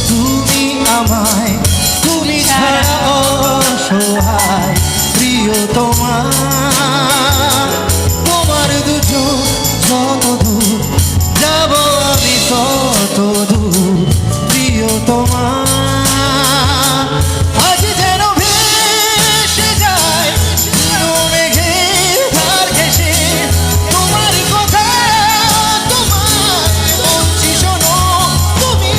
তুমি আমায়, তুমি ছাড়া অসহায় প্রিয়তমা। তোমার দুটো যত দূর যাব আমি তত দূর প্রিয়তমা। আজ যেন ভেসে যায় মেঘের ধার ঘেঁষে তোমার কথা, তোমার বলছি শোনো, তুমি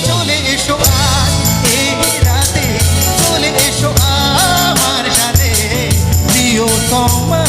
চলে এসো আজ এই রাতে, চলে এসো আমার সাথে প্রিয়তমা।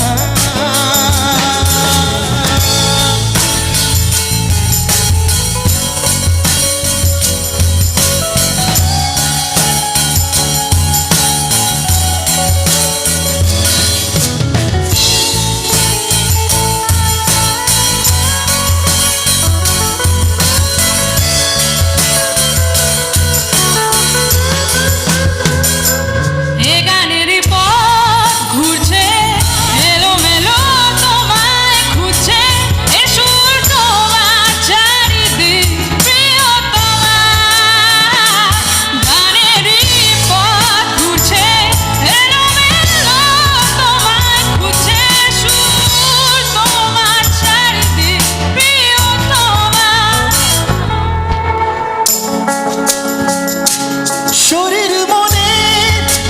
শরীর মনে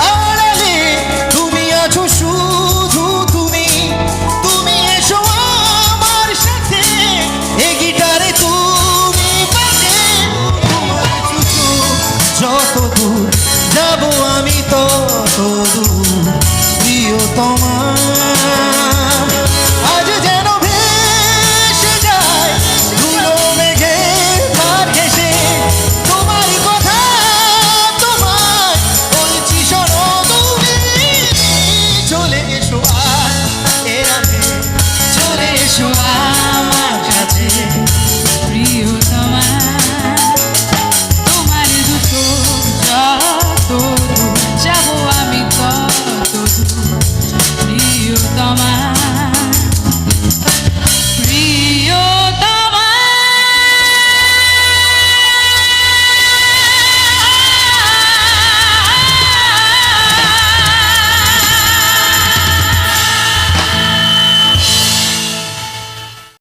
আড়ালে তুমি আছো শুধু তুমি, তুমি এসো আমার সাথে এ গিটারে তুমি বাজে। তোমার ছুটু যত দূর যাব আমি তত দূর প্রিয়তমা।